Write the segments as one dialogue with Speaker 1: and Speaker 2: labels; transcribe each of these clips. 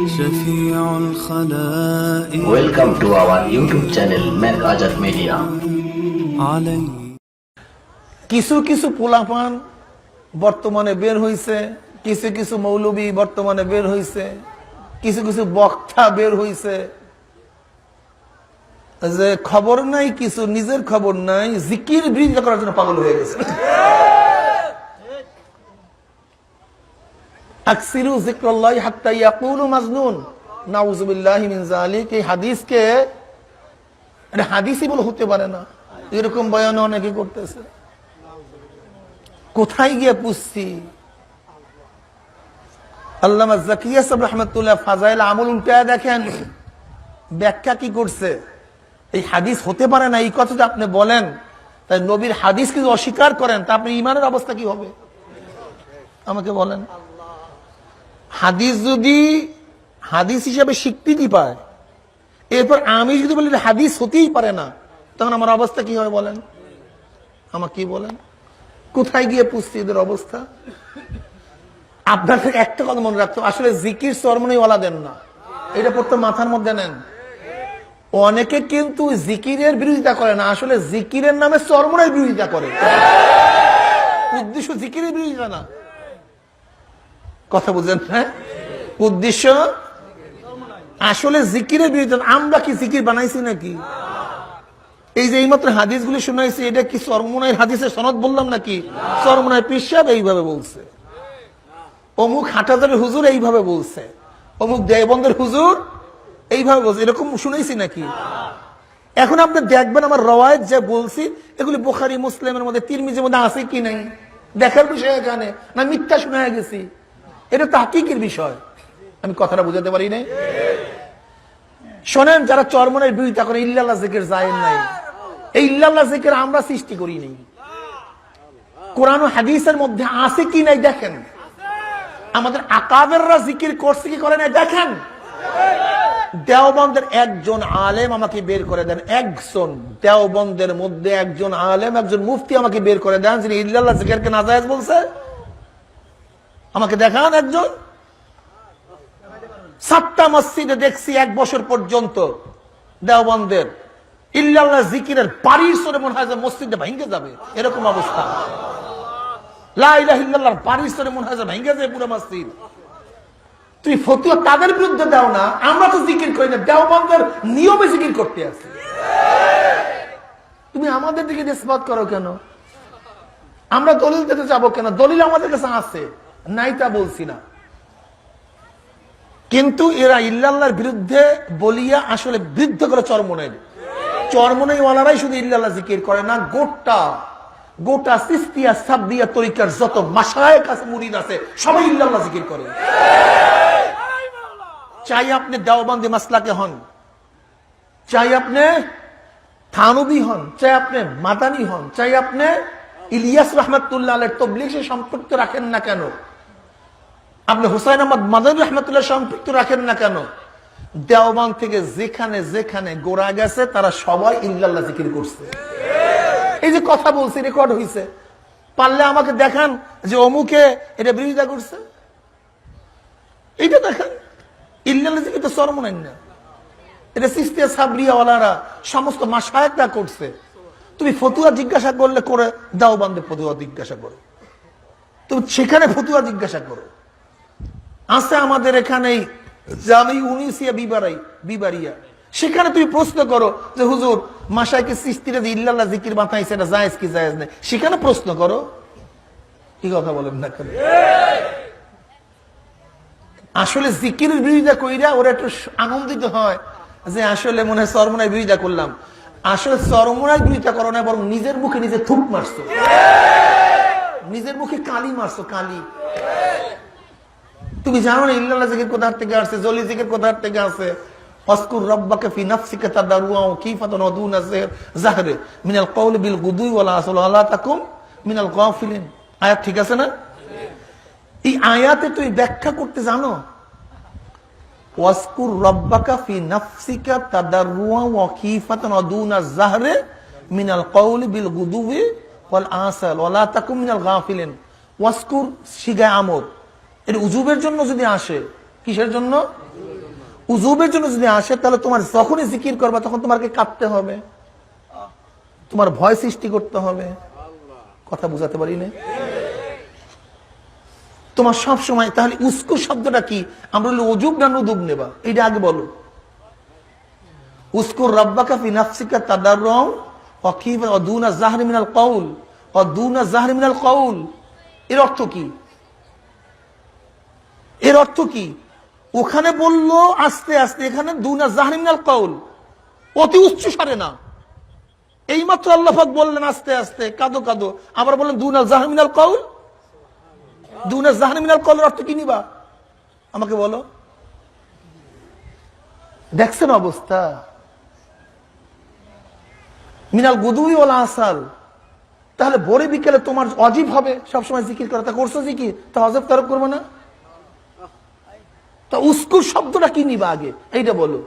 Speaker 1: شفيع الخلائق
Speaker 2: Welcome to our YouTube channel Mek Ajat Media.
Speaker 1: علي
Speaker 3: কিছু কিছু পোলাপান বর্তমানে বের হইছে, কিছু কিছু মৌলবী বর্তমানে বের হইছে, কিছু কিছু বক্তা বের হইছে, যে খবর নাই কিছু, নিজের খবর নাই, জিকির বিরোধিতা করার জন্য পাগল হয়ে গেছে। আকসিরু যিকরাল্লাহি হাত্তা ইয়াকুলু মাজনুন, নাউযুবিল্লাহি মিন যালিক। এই হাদিসকে এটা হাদিসই বলে হতে পারে না, এরকম বয়ান অনেকে করতেছে। কোথায় গিয়ে পুষছি? আল্লামা জাকিয়া সাহেব রাহমাতুল্লাহ ফাজাইল আমল উল্টায় দেখেন ব্যাখ্যা কি করছে। এই হাদিস হতে পারে না এই কথাটা আপনি বলেন, তাই নবীর হাদিস যদি অস্বীকার করেন তা আপনি ইমানের অবস্থা কি হবে আমাকে বলেন। হাদিস যদি হাদিস হিসাবে স্বীকৃতি পায়, এরপর আমি যদি বলি হাদিস হতেই পারে না, তখন আমার অবস্থা কি হবে বলেন, আমাকে কি বলেন। কোথায় গিয়ে পুষছি এদের অবস্থা। আপনার থেকে একটা কথা মনে রাখতো, আসলে জিকির চরমনাইওয়ালা দেন না, এটা পড়তে মাথার মধ্যে নেন। অনেকে কিন্তু জিকিরের বিরোধিতা করে না, আসলে জিকিরের নামে চরমনাই বিরোধিতা করে, উদ্দেশ্য জিকিরের বিরোধিতা না। কথা বুঝলেন? হ্যাঁ, উদ্দেশ্য আসলে জিকিরের বিরোধিতা। আমরা কি জিকির বানাইছি নাকি? এই যে এইমাত্র হাদিসগুলি শোনাইছি, এটা কি চরমনাইয়ের হাদিসের সনদ বললাম নাকি? চরমনাই পীর সাহেব এইভাবে বলছে, অমুক হাটাজারের হুজুর এইভাবে বলছে, অমুক দেওবন্দের হুজুর এইভাবে বলছে, এরকম শুনেছি নাকি? এখন আপনি দেখবেন আমার রওয়ায়েত যে বলছি এগুলি বুখারী মুসলিমের মধ্যে, তিরমিজির মধ্যে আছে কি নাই দেখার বিষয় এখানে, না মিথ্যা শুনে গেছি, এটা তাহকিকের বিষয়। আমি কথাটা বুঝাতে পারি না। শোনেন, যারা চরমনের বিরোধিতা করে ইল্লাল্লাহ জিকির জায়েজ নাই, এই ইল্লাল্লাহ জিকির আমরা সৃষ্টি করি নাই, কোরআন ও হাদিসের মধ্যে আছে কি নাই দেখেন। আমাদের আকাবেররা জিকির করছে কি করে নাই দেখেন। দেওবন্দের একজন আলেম আমাকে বের করে দেন, একজন দেওবন্দের মধ্যে একজন আলেম, একজন মুফতি আমাকে বের করে দেন যিনি ইল্লাল্লাহ জিকিরকে নাজায়েজ বলছে। আমাকে দেখান একজন। 7টা মসজিদে দেখছি 1 বছর পর্যন্ত দেওবন্দের ইল্লাল্লাহ জিকিরের বাড়ির সরে মনে হয় যে মসজিদে ভেঙে যাবে, এরকম অবস্থা। লা ইলাহা ইল্লাল্লাহর বাড়ির সরে মনে হয় যে ভেঙে যাবে পুরো মসজিদ। তুমি ফতোয়া তাদের বিরুদ্ধে দাও না, আমরা তো জিকির করি না, দেওবন্দের নিয়মে জিকির করতে আছি, তুমি আমাদের দিকে নিসবত করো কেন? আমরা দলিল দিতে যাবো কেন? দলিল আমাদের কাছে আছে, নাই তা বলছি না, কিন্তু এরা ইল্লাল্লাহর বিরুদ্ধে বলিয়া আসলে বৃদ্ধ করে চরমনাইওয়ালারাই শুধু ইল্লাল্লাহ জিকির করে না, গোটা সিস্তিয়া সাবদিয়া তরিকার যত মাশায়েখ আছে, মুরিদ আছে, সবাই ইল্লাল্লাহ জিকির করে। চাই আপনি দেওবন্দি মাসলাকে হন, চাই আপনি থানবী হন, চাই আপনি মাদানী হন, চাই আপনি ইলিয়াস রহমাতুল্লাহ আলাইহির তাবলীগের সম্পৃক্ত রাখেন না কেন, আপনি হুসাইন আহমদ মাদানী রহমাতুল্লাহ সম্পৃক্ত রাখেন না কেন, দেওবন্দ থেকে যেখানে যেখানে গোড়া গেছে তারা সবাই ইল্লাল্লাহ জিকির করছে। এই যে কথা বলছি, রেকর্ড হয়েছে, পারলে আমাকে দেখান যে অমুকে এটা বিরোধিতা করছে, এইটা দেখান। ইল্লাল্লাহ জিকির তো চরমনাই না, এটা চিশতিয়া সাবরিয়াওয়ালারা সমস্ত মাশায়েখরা করছে। তুমি ফতুয়া জিজ্ঞাসা করলে করে দেওবন্দে ফতুয়া জিজ্ঞাসা করো, তুমি সেখানে ফতুয়া জিজ্ঞাসা করো। আছে আমাদের এখানেই জামি উনিসিয়া বিবারিয়া, সেখানে তুমি প্রশ্ন করো যে হুজুর মাশায়েখে চিশতিরা যে ইল্লাল্লাহ জিকির বানাইছে এটা জায়েজ কি জায়েজ নেই, সেখানে প্রশ্ন করো। কি কথা বলেন না কেন? আসলে জিকিরের বিরোধিতা কইরা ওরা একটু আনন্দিত হয় যে আসলে মনে হয় চরমনাই বিরোধিতা করলাম। আসলে চরমনাই বিরোধিতা করো না, বরং নিজের মুখে নিজে থুক মারছো, নিজের মুখে কালি মারছো, কালি। তুমি জানো না ইল্লাল্লাহ জিকির কোথা থেকে আসছে, জলি জিকির কোথা থেকে আসছে। ওয়াসকুর রাব্বাকা ফি নাফসিকা তাদাররুআ ওয়া কিফাতান ওয়া দুনা যাহরি মিনাল কওলি বিল গুদুই ওয়াল আসল ওয়া লা তাকুম মিনাল গাফিলিন। আয়াত ঠিক আছে না? এই আয়াতে তুমি ব্যাখ্যা করতে জানো? ওয়াসকুর রাব্বাকা ফি নাফসিকা তাদাররুআ ওয়া কিফাতান ওয়া দুনা যাহরি মিনাল কওলি বিল গুদুই ওয়াল আসল ওয়া লা তাকুম মিনাল গাফিলিন। ওয়াসকুর সিগা আমর, এটা উজুবের জন্য যদি আসে কিসের জন্য? উজুবের জন্য যদি আসে, তাহলে তোমার যখনই জিকির করবা তখন তোমাকে কাঁপতে হবে, তোমার ভয় সৃষ্টি করতে হবে। কথা বুঝাতে পারি না? তোমার সব সময় তাহলে উস্কু শব্দটা কি? আমরা বলি উজুব না নুদুব নেবা, এইটা আগে বলো। উস্কুর রাব্বাকা ফি নাফসিকা তাদাররুন ওয়া খিফা ওয়া দুনা যাহরি মিনাল কাউল ওয়া দুনা যাহরি মিনাল কাউল। এর অর্থ কি? এর অর্থ কি? ওখানে বললো আস্তে আস্তে, এখানে দুনা যাহরি মিনাল কাউল, অতি উচ্চ স্বরে না। এইমাত্র আল্লাহ পাক বললেন আস্তে আস্তে কাঁদো কাঁদো, আবার বললেন দুনা যাহরি মিনাল কাউল। দুনা যাহরি মিনাল কাউলের অর্থ কি নিবা আমাকে বলো? দেখছেন অবস্থা? মিনাল গুদুই ওয়াল আসাল। তাহলে ভোরে বিকেলে তোমার অজীব হবে সবসময় জিকির করা। তা করছো জিকির, তা অজীব তরক করবো না? তা উস্কুর শব্দটা কি নিবা আগে এইটা বলো।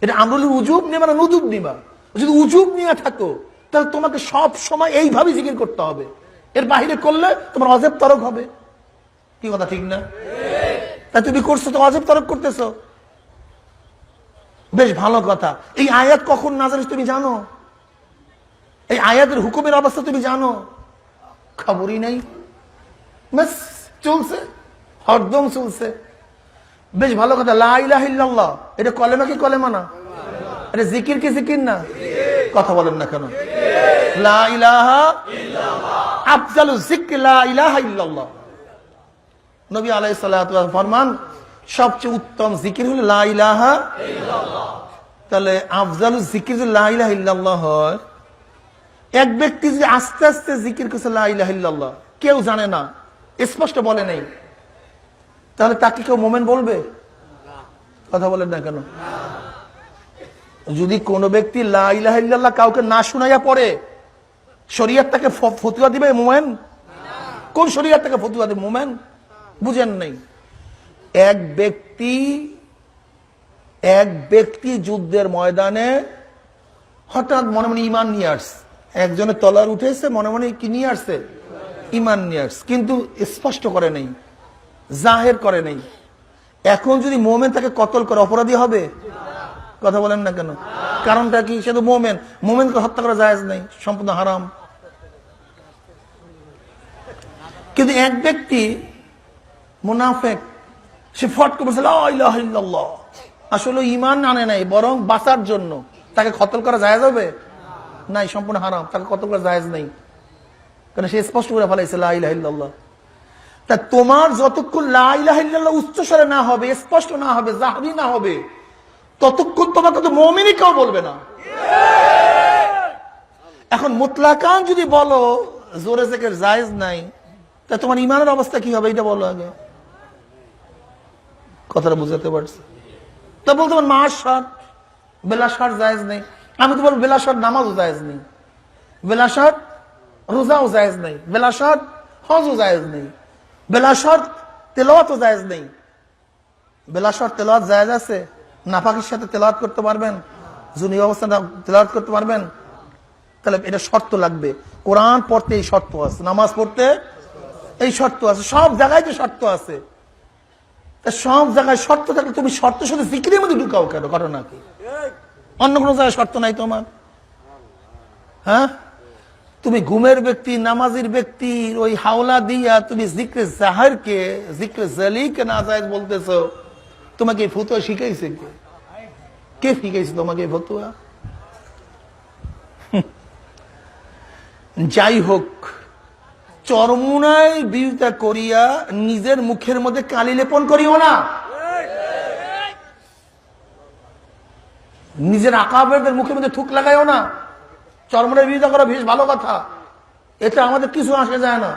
Speaker 3: এটা আমরুল উজুব নিবা না নুদুব নিবা? যদি উজুব নিয়ে থাকো তাহলে তোমাকে সব সময় এইভাবে জিকির করতে হবে, এর বাহিরে করলে তোমার অজীব তরক হবে। কি কথা ঠিক না? তা তুমি করছো তো অজীব তরক করতেছো, বেশ ভালো কথা। এই আয়াত কখন নাযিল তুমি জানো? এই আয়াতের হুকুমের অবস্থা তুমি জানো? খবরই নাই, বাস চলছে, হরদম চলছে। বেশ ভালো কথা। লা ইলাহা ইল্লাল্লাহ, এটা কলেমা কি কলেমা না? এটা জিকির কি জিকির না? কথা বলেন না কেন? লা ইলাহা ইল্লাল্লাহ, আফজালু যিকর লা ইলাহা ইল্লাল্লাহ। নবী আলাইহিস সালাতু ওয়াস সালাম ফরমান, সবচেয়ে উত্তম জিকির হলো লা ইলাহা ইল্লাল্লাহ। তাহলে আফজালু যিকর যদি লা ইলাহা ইল্লাল্লাহ হয়, এক ব্যক্তি যদি আস্তে আস্তে জিকির করছে লা ইলাহা ইল্লাল্লাহ, কেউ জানে না, স্পষ্ট বলে নাই, তাহলে তাকে কেউ মোমেন বলবে? কথা বলেন না কেন? যদি কোন ব্যক্তি লা ইলাহা ইল্লাল্লাহ কাউকে না শুনাইয়া পড়ে, শরীয়ত তাকে ফতোয়া দিবে মোমেন? কোন শরীয়ত তাকে ফতোয়া দিবে মোমেন? বুঝেন নাই? এক ব্যক্তি যুদ্ধের ময়দানে হঠাৎ মনে মনে ইমান নিয়ে আসছে, একজনের তলার উঠেছে, মনে মনে কি নিয়ে আসছে? ইমান নিয়ে আসছে, কিন্তু স্পষ্ট করে নেই, জাহের করে নেই। এখন যদি মোমেন তাকে কতল করে অপরাধী হবে? কথা বলেন না কেন? কারণটা কি? সে তো মোমেন, মোমেনকে হত্যা করা জায়েজ নেই, সম্পূর্ণ হারাম। কিন্তু এক ব্যক্তি মুনাফিক, সে ফট করে বলছে লা ইলাহা ইল্লাল্লাহ, আসলে ঈমান আনে নাই, বরং বাঁচার জন্য তাকে কতল করা জায়েজ হবে? নাই, সম্পূর্ণ হারাম, তাকে কতল করা জায়েজ নেই, কারণ সে স্পষ্ট করে ফেলাইছে লা ইলাহা ইল্লাল্লাহ। তা তোমার যতক্ষণ লা ইলাহা ইল্লাল্লাহ উচ্চস্বরে না হবে, স্পষ্ট না হবে, জাহরি না হবে, ততক্ষণ তোমাকে তো মুমিনই কেউ বলবে না। এখন মুতলাকান যদি বলো জোরে জিকির জায়েজ নাই, তা তোমার ইমানের অবস্থা কি হবে এটা বলো আগে। কথাটা বুঝাতে পারছি? তা বলতে পার মাসার বেলাসার জায়েজ নেই, আমি তো বলবো বেলাসার নামাজও জায়েজ নেই, বেলাসার রোজাও জায়েজ নেই, বেলাসার হজও জায়েজ নেই, বেলাসার তেলাওয়াতও জায়েজ নেই। বেলাসার তেলাওয়াত জায়েজ আছে? নাফাকির সাথে তেলাওয়াত করতে পারবেন? জুনি অবস্থা তেলাওয়াত করতে পারবেন? তাহলে এটা শর্ত লাগবে। কোরআন পড়তে এই শর্ত আছে, নামাজ পড়তে এই শর্ত আছে, সব জায়গায় যে শর্ত আছে। সব জায়গায় শর্ত থাকলে তুমি শর্ত সাথে জিকিরের মধ্যে ঢুকাও কেন? ঘটনা কি? অন্য কোনো জায়গায় শর্ত নাই তোমার? হ্যাঁ, তুমি ঘুমের ব্যক্তি, নামাজির ব্যক্তি, ওই হাওলা দিয়া তুমি জিক্রে জাহারকে, জিক্রে জালিকে না জায়েজ বলতেছো। তোমাকে এই ফতুয়া শিখাইছে কে? কে শিখাইছে তোমাকে এই ফতুয়া? যাই হোক, চরমুনায় বিরোধিতা করিয়া নিজের মুখের মধ্যে কালি লেপন করিও না। নিজের আকাবেরদের মুখের মধ্যে থুক লাগাইও না। চরমুনায় বিরোধিতা করা বেশ ভালো কথা, এটা আমাদের কিছু আসে যায় না।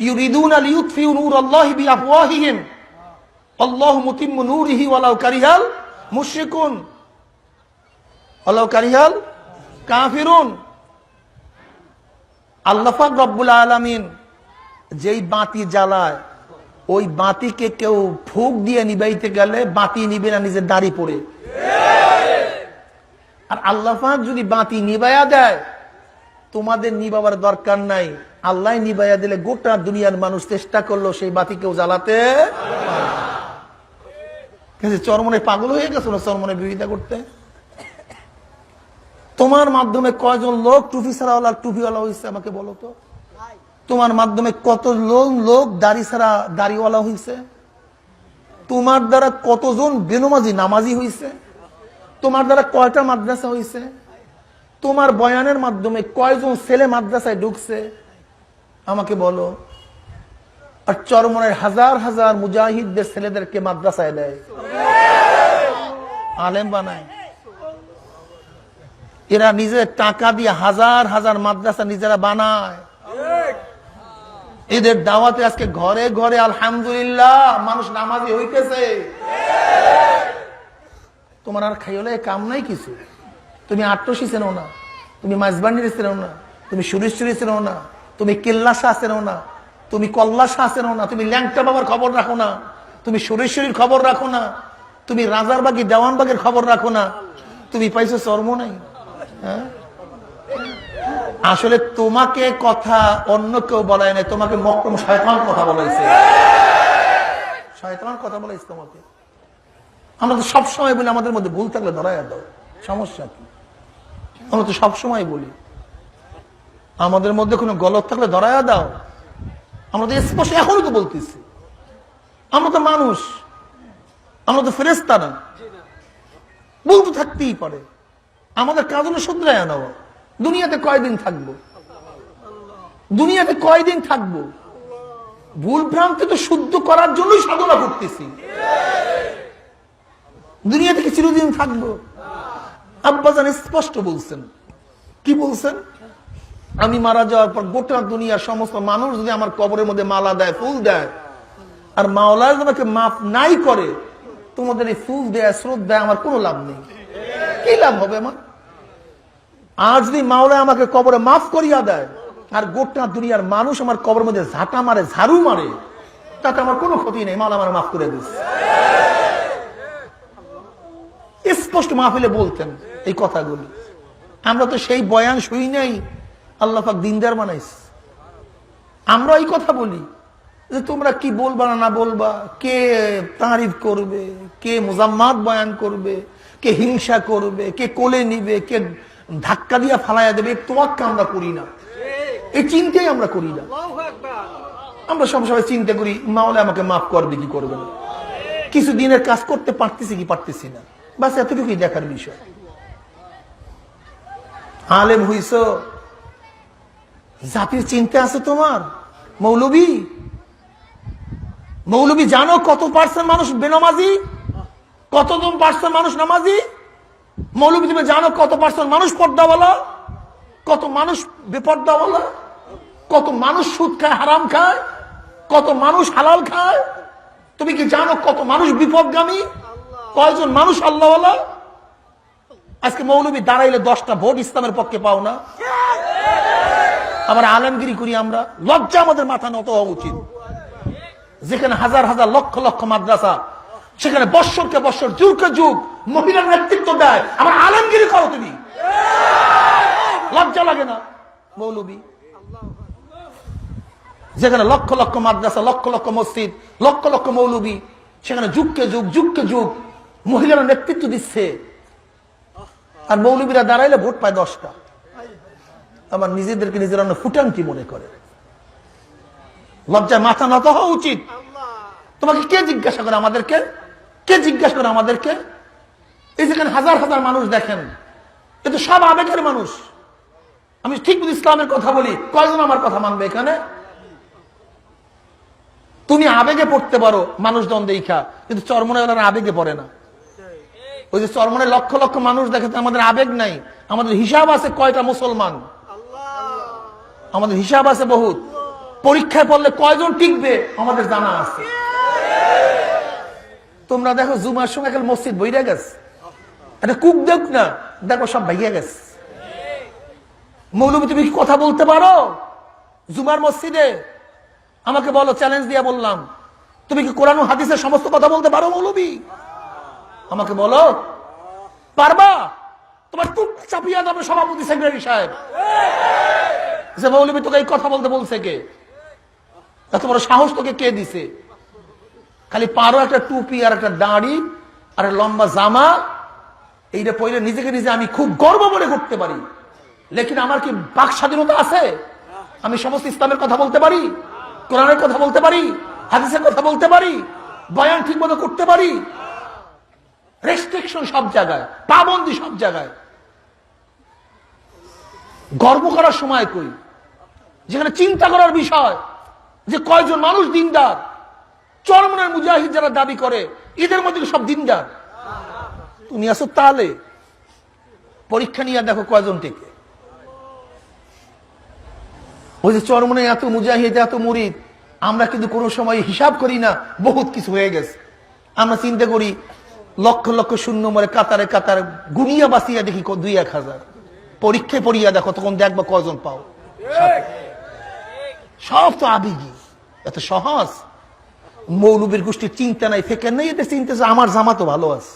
Speaker 3: ইউরিদুনা লিইউতফিউ নূরাল্লাহি বিআফওয়াহিহিম আল্লাহু মুতিম্মু নূরিহি ওয়ালাউ কারিহাল মুশরিকুন ওয়ালাউ কারিহাল কাফিরুন। আল্লাহ পাক রব্বুল আলামিন যেই বাতি জ্বালায়, ওই বাতিকে কেউ ফুক দিয়ে নিবাইতে গেলে বাতি নিবে না নিজের দাড়ি পড়ে। আর আল্লাহ পাক যদি বাতি নিবাইয়া দেয়, তোমাদের নিবাবার দরকার নাই, আল্লাহ নিবাইয়া দিলে গোটা দুনিয়ার মানুষ চেষ্টা করলো সেই বাতি কেউ জ্বালাতে। চরমনে পাগল হয়ে গেছিল চরমনে বিরোধিতা করতে। তোমার মাধ্যমে কয়জন লোক টুপি ছাড়াওয়ালা টুপিওয়ালা হয়েছে আমাকে বলো তো? তোমার মাধ্যমে কত লোক দাড়ি ছাড়া দাড়িওয়ালা হয়েছে? তোমার দ্বারা কতজন বেনমাজি নামাজি হয়েছে? তোমার দ্বারা কয়টা মাদ্রাসা হয়েছে? তোমার বয়ানের মাধ্যমে কয়জন ছেলে মাদ্রাসায় ঢুকছে আমাকে বলো? আর চরমনের হাজার হাজার মুজাহিদদের ছেলেদেরকে মাদ্রাসায় দেয়, আলেম বানায়। এরা নিজের টাকা দিয়ে হাজার হাজার মাদ্রাসা নিজেরা বানায়। এদের দাওয়াতে আজকে ঘরে ঘরে আলহামদুলিল্লাহ মানুষ নামাজি হইতেছে। তোমার আর খাইলে কাম নাই কিছু। তুমি আট্টসি চেনো না, তুমি মাঝবান্ডির চেনো না, তুমি সুরেশ্বরী চেনো না, তুমি কেল্লা শাহ চেনো না, তুমি কল্লা শাহ চেনো না, তুমি ল্যাংটা বাবার খবর রাখো না, তুমি সুরেশ্বরীর খবর রাখো না, তুমি রাজারবাগি দেওয়ানবাগের খবর রাখো না, তুমি পাইছো চর্ম নাই। হ্যাঁ, আসলে তোমাকে কথা অন্য কেউ বলায় নাই, তোমাকে মক্রম শয়তান কথা বলাইছে। শয়তান কথা বলাইছে তোমাকে। আমরা তো সবসময় বলি আমাদের মধ্যে ভুল থাকলে ধরাইয়া দাও, সমস্যা কি? আমরা তো সবসময় বলি আমাদের মধ্যে কোনো গলত থাকলে ধরাইয়া দাও। আমরা তো স্পষ্ট এখনো তো বলতেছি, আমরা তো মানুষ, আমরা তো ফেরেশতা না, ভুল তো থাকতেই পারে। আমাদের কাজ হলো শুধরাইয়া নেওয়া। দুনিয়াতে কয়দিন থাকবো? দুনিয়াতে কয়দিন থাকবো? ভুল ভ্রান্তি তো শুদ্ধ করার জন্যই সাধনা করতেছি। দুনিয়াতে কি চিরদিন থাকবো? আব্বাজান স্পষ্ট বলছেন, কি বলছেন? আমি মারা যাওয়ার পর গোটা দুনিয়ার সমস্ত মানুষ যদি আমার কবরের মধ্যে মালা দেয়, ফুল দেয়, আর মাওলা যদি আমাকে মাফ নাই করে, তোমাদের এই ফুল দেয় শ্রদ্ধা দেয় আমার কোনো লাভ নেই। কি লাভ হবে আমার? আজ যদি মাওলা আমাকে কবরে মাফ করিয়া দেয় আর গোটা দুনিয়ার মানুষ আমার কবরের মধ্যে ঝাঁটা মারে, ঝাড়ু মারে, তাতে আমার কোনো ক্ষতি নেই, মাওলা আমার মাফ করে দিচ্ছে। স্পষ্ট মাহফিলে বলতেন এই কথাগুলি। আমরা তো সেই বয়ান শুই নাই, আল্লাহ পাক দিনদার বানাইছে। আমরা এই কথা বলি যে তোমরা কি বলবা না বলবা, কে তারিফ করবে, কে মুজাম্মাত বয়ান করবে, কে হিংসা করবে, কে কোলে নিবে, কে ধাক্কা দিয়া ফালাইয়া দেবে, তোয়াক্কা আমরা করি না, এই চিন্তাই আমরা করি না। আমরা সবসময় চিন্তা করি মাওলা আমাকে মাফ করবে কি করবে না, কিছু দিনের কাজ করতে পারতেছি কি পারতেছি না, বাস এতটুকুই দেখার বিষয়। আলেম হইছ, জাতির চিন্তা আছে তোমার? মৌলবী মৌলবী জানো কত পার্সেন্ট মানুষ বেনামাজি, কতজন পার্সেন্ট মানুষ নামাজি? মৌলবী তুমি জানো কত পার্সেন্ট মানুষ পর্দাওয়ালা, কত মানুষ বেপর্দাওয়ালা, কত মানুষ সুদ খায়, হারাম খায়, কত মানুষ হালাল খায়? তুমি কি জানো কত মানুষ বিপদগামী, কয়জন মানুষ আল্লাহওয়ালা? আজকে মৌলবী দাঁড়াইলে 10টা ভোট ইসলামের পক্ষে পাও না, আবার আলেমগিরি করি আমরা। লজ্জা আমাদের মাথা নত হওয়া উচিত। যেখানে হাজার হাজার লক্ষ লক্ষ মাদ্রাসা, সেখানে বৎসরকে বৎসর, যুগকে যুগ মহিলার নেতৃত্ব দেয়, আবার আলেমগিরি করো তুমি। লজ্জা লাগে না? মৌলবী যেখানে লক্ষ লক্ষ মাদ্রাসা, লক্ষ লক্ষ মসজিদ, লক্ষ লক্ষ মৌলবী, সেখানে যুগকে যুগ মহিলারা নেতৃত্ব দিচ্ছে, আর মৌলবীরা দাঁড়াইলে ভোট পায় 10টা। আমার নিজেদেরকে নিজেরা ফুটান্তি মনে করে। লজ্জায় মাথা নত হওয়া উচিত। তোমাকে কে জিজ্ঞাসা করে আমাদেরকে? কে জিজ্ঞাসা করে আমাদেরকে? এই যেখানে হাজার হাজার মানুষ দেখেন, এ তো সব আবেগের মানুষ। আমি ঠিক ইসলামের কথা বলি, কয়জন আমার কথা মানবে এখানে? তুমি আবেগে পড়তে পারো মানুষজন দেখা, কিন্তু চরমনাওয়ালারা আবেগে পড়ে না। ওই যে চরমনে লক্ষ লক্ষ মানুষ দেখে, আমাদের আবেগ নাই, আমাদের হিসাব আছে কয়টা মুসলমান, আমাদের হিসাব আছে বহুত। পরীক্ষায় পড়লে কয়জন টিকবে আমাদের জানা আছে। তোমরা দেখো জুমার সময় একটা মসজিদ বইরা গেছে, একটা কুক দেখ না, দেখো সব ভাইয়া গেছে। মৌলবী তুমি কি কথা বলতে পারো জুমার মসজিদে? আমাকে বলো, চ্যালেঞ্জ দিয়ে বললাম, তুমি কি কোরআন ও হাদিসের সমস্ত কথা বলতে পারো মৌলবী? আমাকে বলো, পারবা? তোমার টুক চাপিয়া যাবে সভাপতি সেক্রেটারি সাহেব, যে মৌলবী তোকে এই কথা বলতে বলছে কে? এত বড় সাহস তোকে কে দিছে? খালি পারো একটা টুপি আর একটা দাড়ি আর লম্বা জামা এইটা পরে নিজেকে নিজে আমি খুব গর্ব মনে করতে পারি, লেকিন আমার কি বাক স্বাধীনতা আছে? আমি সমস্ত ইসলামের কথা বলতে পারি, কোরআনের কথা বলতে পারি, হাদিসের কথা বলতে পারি, বয়ান ঠিক মতো করতে পারি? রেস্ট্রিকশন সব জায়গায়, পাবন্দি সব জায়গায়। গর্ব করার সময় কই? যেখানে চিন্তা করার বিষয় যে কয়জন মানুষ দিনদার। চরমনের মুজাহিদ যারা দাবি করে এদের মধ্যে সব দিনদার। তুমি আসো তাহলে পরীক্ষা নিয়ে দেখো কয়জন টিকে। ওই যে চরমনে এত মুজাহিদ এত মুরিদ, আমরা কিন্তু কোনো সময় হিসাব করি না বহুত কিছু হয়ে গেছে। আমরা চিন্তা করি লক্ষ লক্ষ শূন্য মরে কাতারে কাতারে গুনিয়া বাসিয়া দেখি 2-1000। পরীক্ষায় পড়িয়া দেখো তখন দেখবো কয়জন পাও। সব তো আবেগী, এত সহজ। মৌলবীর গোষ্ঠীর চিন্তা নাই, ফেকের নাই, এদের চিন্তা আমার জামা তো ভালো আছে,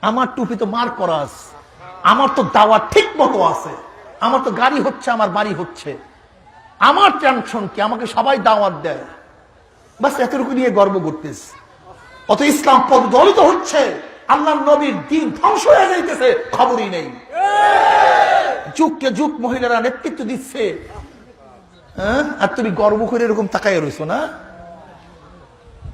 Speaker 3: আমার টুপি তো মার করা আছে, আমার তো দাওয়া ঠিক মতো আছে, আমার তো গাড়ি হচ্ছে, আমার বাড়ি হচ্ছে, আমার টেনশন কি, আমাকে সবাই দাওয়াত দেয়, বাস এতটুকু নিয়ে গর্ব করতেছে। অত ইসলাম পদদলিত হচ্ছে, আল্লাহর নবীর দিন ধ্বংস হয়ে যাইতেছে, খবরই নেই। যুগকে যুগ মহিলারা নেতৃত্ব দিচ্ছে, আর তুমি গর্ব করে এরকম তাকায় রইছো না।